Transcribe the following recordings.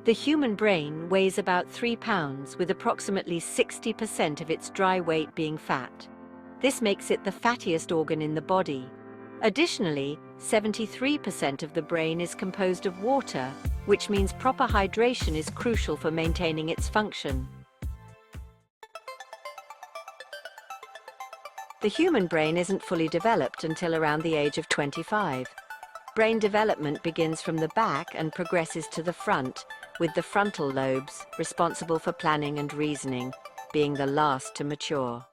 The human brain weighs about 3 pounds, with approximately 60% of its dry weight being fat. This makes it the fattiest organ in the body. Additionally, 73% of the brain is composed of water, which means proper hydration is crucial for maintaining its function. The human brain isn't fully developed until around the age of 25. Brain development begins from the back and progresses to the front, with the frontal lobes, responsible for planning and reasoning, being the last to mature.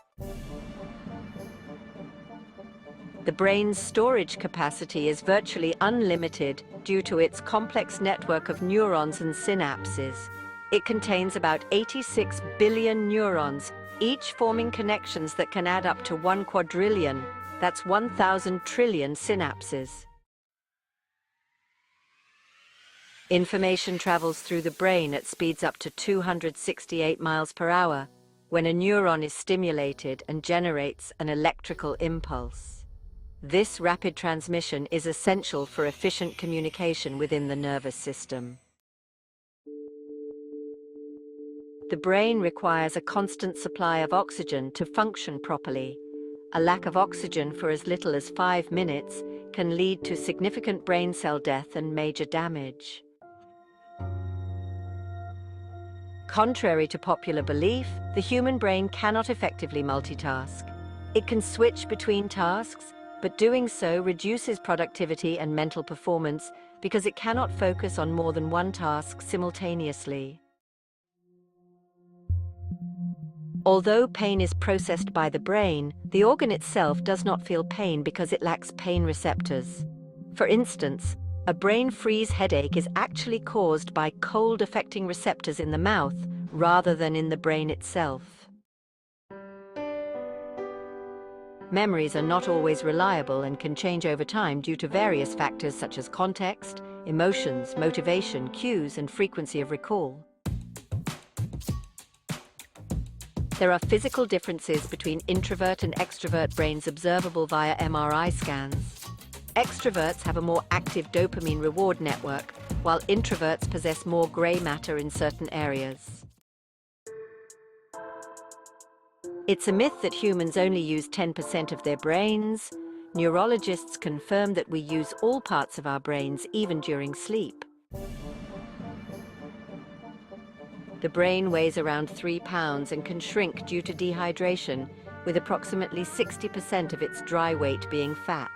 The brain's storage capacity is virtually unlimited due to its complex network of neurons and synapses. It contains about 86 billion neurons, each forming connections that can add up to 1 quadrillion. That's 1,000 trillion synapses. Information travels through the brain at speeds up to 268 miles per hour when a neuron is stimulated and generates an electrical impulse. This rapid transmission is essential for efficient communication within the nervous system. The brain requires a constant supply of oxygen to function properly. A lack of oxygen for as little as 5 minutes can lead to significant brain cell death and major damage. Contrary to popular belief, the human brain cannot effectively multitask. It can switch between tasks, but doing so reduces productivity and mental performance because it cannot focus on more than one task simultaneously. Although pain is processed by the brain, the organ itself does not feel pain because it lacks pain receptors. For instance, a brain freeze headache is actually caused by cold affecting receptors in the mouth rather than in the brain itself. Memories are not always reliable and can change over time due to various factors such as context, emotions, motivation, cues, and frequency of recall. There are physical differences between introvert and extrovert brains observable via MRI scans. Extroverts have a more active dopamine reward network, while introverts possess more gray matter in certain areas. It's a myth that humans only use 10% of their brains. Neurologists confirm that we use all parts of our brains, even during sleep. The brain weighs around 3 pounds and can shrink due to dehydration, with approximately 60% of its dry weight being fat.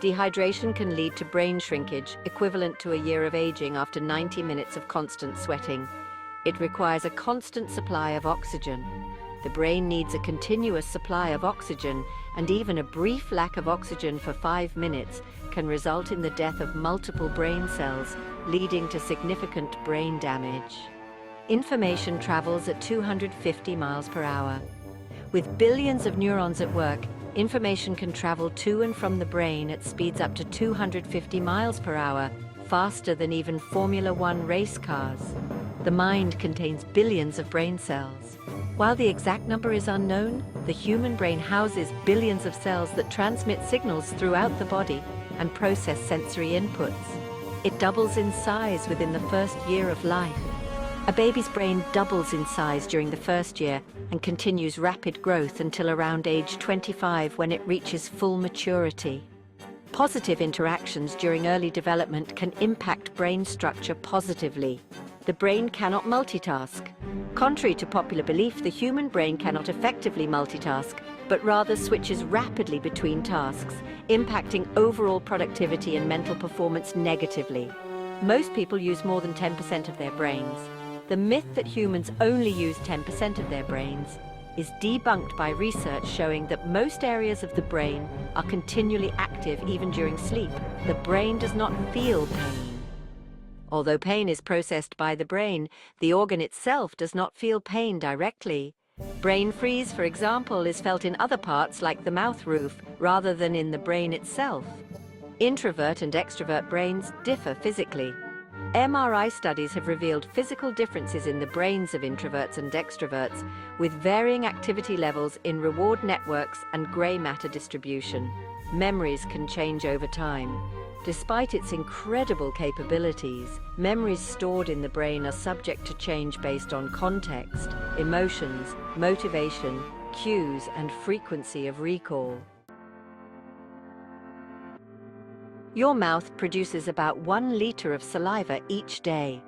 Dehydration can lead to brain shrinkage, equivalent to a year of aging after 90 minutes of constant sweating. It requires a constant supply of oxygen. The brain needs a continuous supply of oxygen, and even a brief lack of oxygen for 5 minutes can result in the death of multiple brain cells, leading to significant brain damage. Information travels at 250 miles per hour. With billions of neurons at work, information can travel to and from the brain at speeds up to 250 miles per hour, faster than even Formula One race cars. The mind contains billions of brain cells. While the exact number is unknown, the human brain houses billions of cells that transmit signals throughout the body and process sensory inputs. It doubles in size within the first year of life. A baby's brain doubles in size during the first year and continues rapid growth until around age 25, when it reaches full maturity. Positive interactions during early development can impact brain structure positively. The brain cannot multitask. Contrary to popular belief, the human brain cannot effectively multitask, but rather switches rapidly between tasks, impacting overall productivity and mental performance negatively. Most people use more than 10% of their brains. The myth that humans only use 10% of their brains is debunked by research showing that most areas of the brain are continually active even during sleep. The brain does not feel pain. Although pain is processed by the brain, the organ itself does not feel pain directly. Brain freeze, for example, is felt in other parts like the mouth roof rather than in the brain itself. Introvert and extrovert brains differ physically. MRI studies have revealed physical differences in the brains of introverts and extroverts, with varying activity levels in reward networks and gray matter distribution. Memories can change over time. Despite its incredible capabilities, memories stored in the brain are subject to change based on context, emotions, motivation, cues, and frequency of recall. Your mouth produces about 1 liter of saliva each day.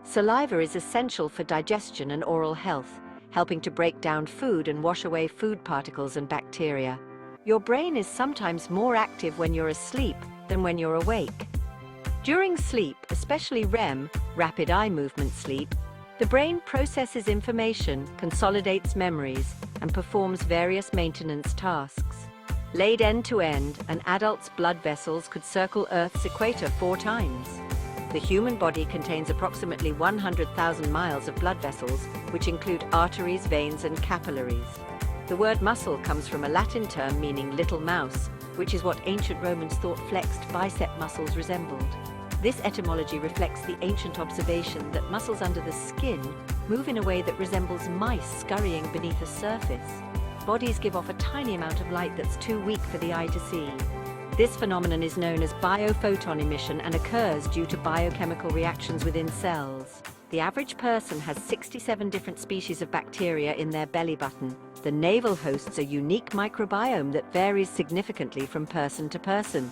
Saliva is essential for digestion and oral health, helping to break down food and wash away food particles and bacteria. Your brain is sometimes more active when you're asleep than when you're awake. During sleep, especially REM, rapid eye movement sleep, the brain processes information, consolidates memories, and performs various maintenance tasks. Laid end to end, an adult's blood vessels could circle Earth's equator 4 times. The human body contains approximately 100,000 miles of blood vessels, which include arteries, veins, and capillaries. The word muscle comes from a Latin term meaning little mouse, which is what ancient Romans thought flexed bicep muscles resembled. This etymology reflects the ancient observation that muscles under the skin move in a way that resembles mice scurrying beneath a surface. Bodies give off a tiny amount of light that's too weak for the eye to see. This phenomenon is known as biophoton emission and occurs due to biochemical reactions within cells. The average person has 67 different species of bacteria in their belly button. The navel hosts a unique microbiome that varies significantly from person to person.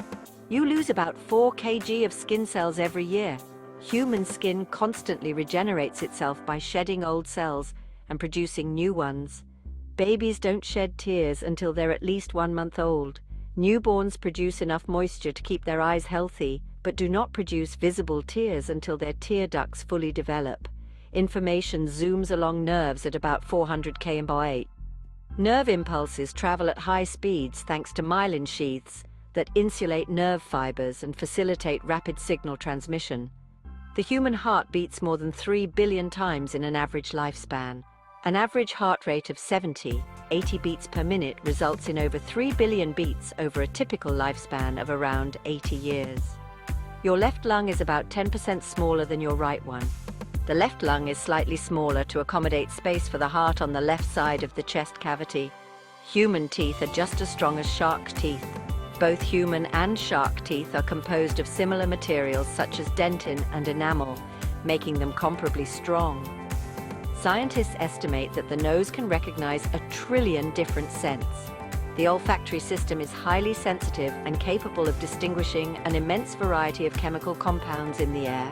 You lose about 4 kg of skin cells every year. Human skin constantly regenerates itself by shedding old cells and producing new ones. Babies don't shed tears until they're at least 1 month old. Newborns produce enough moisture to keep their eyes healthy, but do not produce visible tears until their tear ducts fully develop. Information zooms along nerves at about 400 km/h. Nerve impulses travel at high speeds thanks to myelin sheaths that insulate nerve fibers and facilitate rapid signal transmission. The human heart beats more than 3 billion times in an average lifespan. An average heart rate of 70-80 beats per minute results in over 3 billion beats over a typical lifespan of around 80 years. Your left lung is about 10% smaller than your right one. The left lung is slightly smaller to accommodate space for the heart on the left side of the chest cavity. Human teeth are just as strong as shark teeth. Both human and shark teeth are composed of similar materials such as dentin and enamel, making them comparably strong. Scientists estimate that the nose can recognize 1 trillion different scents. The olfactory system is highly sensitive and capable of distinguishing an immense variety of chemical compounds in the air.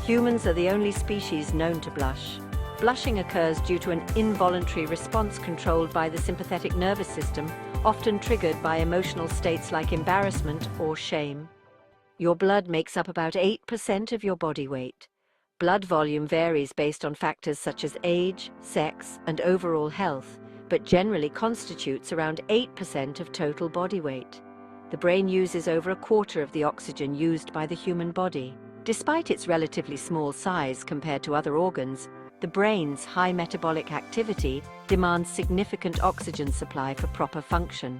Humans are the only species known to blush. Blushing occurs due to an involuntary response controlled by the sympathetic nervous system, often triggered by emotional states like embarrassment or shame. Your blood makes up about 8% of your body weight. Blood volume varies based on factors such as age, sex, and overall health, but generally constitutes around 8% of total body weight. The brain uses over 1/4 of the oxygen used by the human body. Despite its relatively small size compared to other organs, the brain's high metabolic activity demands significant oxygen supply for proper function.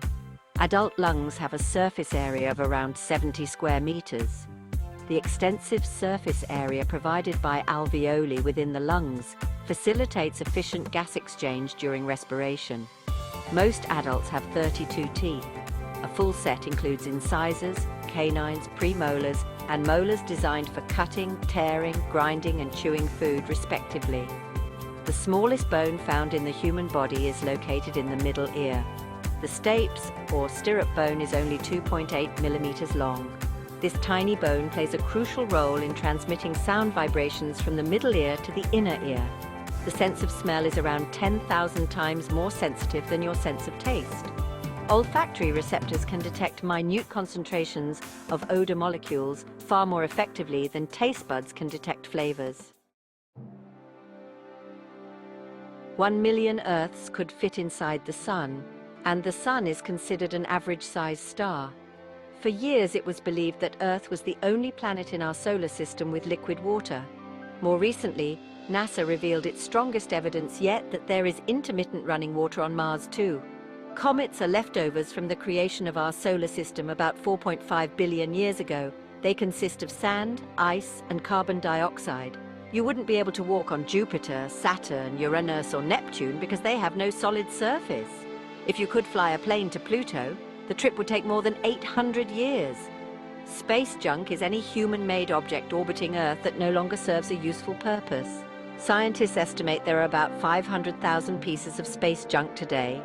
Adult lungs have a surface area of around 70 square meters. The extensive surface area provided by alveoli within the lungs facilitates efficient gas exchange during respiration. Most adults have 32 teeth. A full set includes incisors, canines, premolars, and molars designed for cutting, tearing, grinding, and chewing food, respectively. The smallest bone found in the human body is located in the middle ear. The stapes, or stirrup bone, is only 2.8 millimeters long. This tiny bone plays a crucial role in transmitting sound vibrations from the middle ear to the inner ear. The sense of smell is around 10,000 times more sensitive than your sense of taste. Olfactory receptors can detect minute concentrations of odor molecules far more effectively than taste buds can detect flavors. 1 million Earths could fit inside the Sun, and the Sun is considered an average-sized star. For years, it was believed that Earth was the only planet in our solar system with liquid water. More recently, NASA revealed its strongest evidence yet that there is intermittent running water on Mars too. Comets are leftovers from the creation of our solar system about 4.5 billion years ago. They consist of sand, ice, and carbon dioxide. You wouldn't be able to walk on Jupiter, Saturn, Uranus, or Neptune because they have no solid surface. If you could fly a plane to Pluto, the trip would take more than 800 years. Space junk is any human-made object orbiting Earth that no longer serves a useful purpose. Scientists estimate there are about 500,000 pieces of space junk today.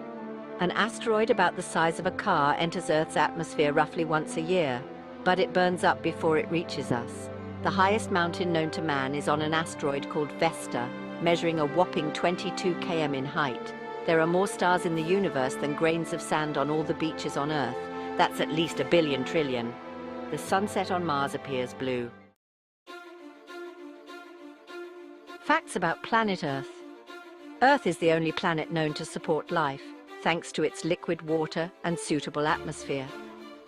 An asteroid about the size of a car enters Earth's atmosphere roughly once a year, but it burns up before it reaches us. The highest mountain known to man is on an asteroid called Vesta, measuring a whopping 22 km in height. There are more stars in the universe than grains of sand on all the beaches on Earth. That's at least 1 billion trillion. The sunset on Mars appears blue. Facts about planet Earth. Earth is the only planet known to support life, thanks to its liquid water and suitable atmosphere.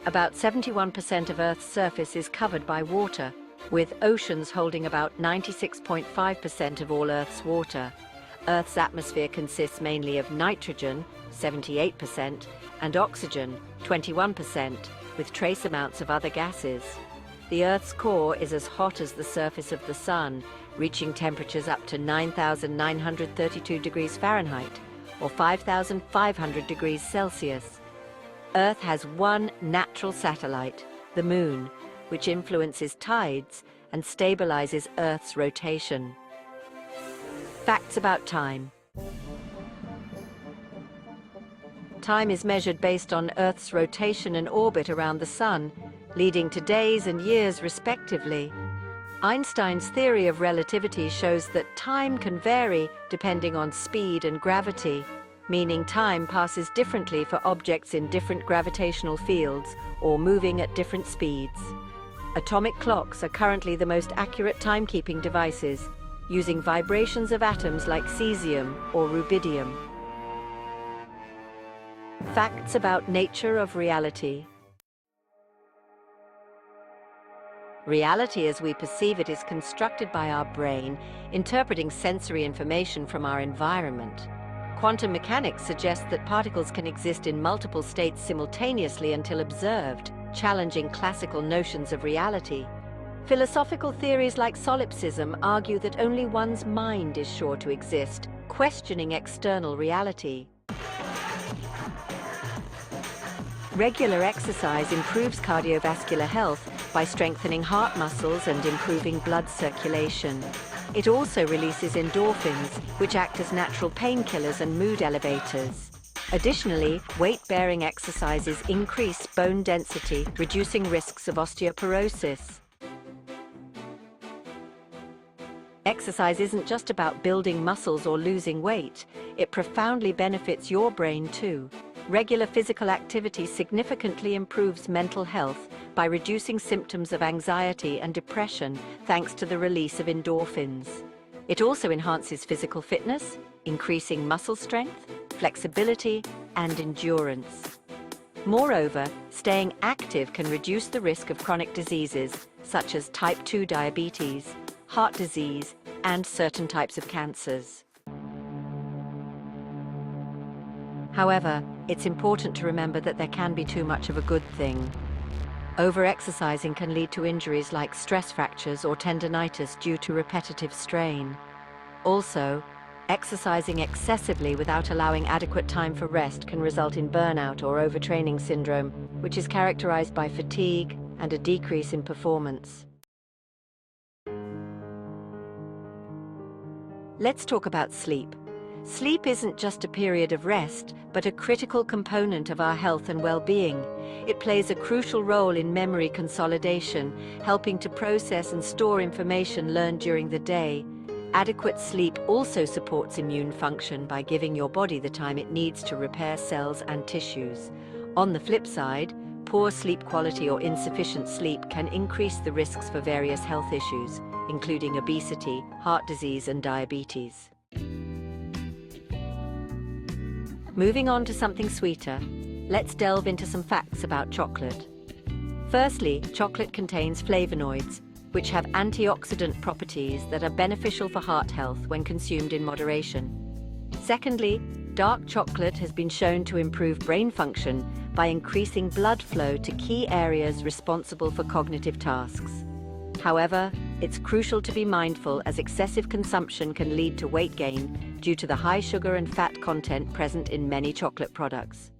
About 71% of Earth's surface is covered by water, with oceans holding about 96.5% of all Earth's water. Earth's atmosphere consists mainly of nitrogen, 78%, and oxygen, 21%, with trace amounts of other gases. The Earth's core is as hot as the surface of the Sun, reaching temperatures up to 9,932 degrees Fahrenheit, or 5,500 degrees Celsius. Earth has one natural satellite, the Moon, which influences tides and stabilizes Earth's rotation. Facts about time. Time is measured based on Earth's rotation and orbit around the Sun, leading to days and years respectively. Einstein's theory of relativity shows that time can vary depending on speed and gravity, meaning time passes differently for objects in different gravitational fields or moving at different speeds. Atomic clocks are currently the most accurate timekeeping devices, using vibrations of atoms like cesium or rubidium. Facts about nature of reality. Reality as we perceive it is constructed by our brain, interpreting sensory information from our environment. Quantum mechanics suggests that particles can exist in multiple states simultaneously until observed, challenging classical notions of reality. Philosophical theories like solipsism argue that only one's mind is sure to exist, questioning external reality. Regular exercise improves cardiovascular health by strengthening heart muscles and improving blood circulation. It also releases endorphins, which act as natural painkillers and mood elevators. Additionally, weight-bearing exercises increase bone density, reducing risks of osteoporosis. Exercise isn't just about building muscles or losing weight. It profoundly benefits your brain too. Regular physical activity significantly improves mental health by reducing symptoms of anxiety and depression thanks to the release of endorphins. It also enhances physical fitness, increasing muscle strength, flexibility, and endurance. Moreover, staying active can reduce the risk of chronic diseases such as type 2 diabetes, heart disease, and certain types of cancers. However, it's important to remember that there can be too much of a good thing. Over-exercising can lead to injuries like stress fractures or tendinitis due to repetitive strain. Also, exercising excessively without allowing adequate time for rest can result in burnout or overtraining syndrome, which is characterized by fatigue and a decrease in performance. Let's talk about sleep. Sleep isn't just a period of rest, but a critical component of our health and well-being. It plays a crucial role in memory consolidation, helping to process and store information learned during the day. Adequate sleep also supports immune function by giving your body the time it needs to repair cells and tissues. On the flip side, poor sleep quality or insufficient sleep can increase the risks for various health issues, including obesity, heart disease, and diabetes. Moving on to something sweeter, let's delve into some facts about chocolate. Firstly, chocolate contains flavonoids, which have antioxidant properties that are beneficial for heart health when consumed in moderation. Secondly, dark chocolate has been shown to improve brain function by increasing blood flow to key areas responsible for cognitive tasks. However, it's crucial to be mindful as excessive consumption can lead to weight gain due to the high sugar and fat content present in many chocolate products.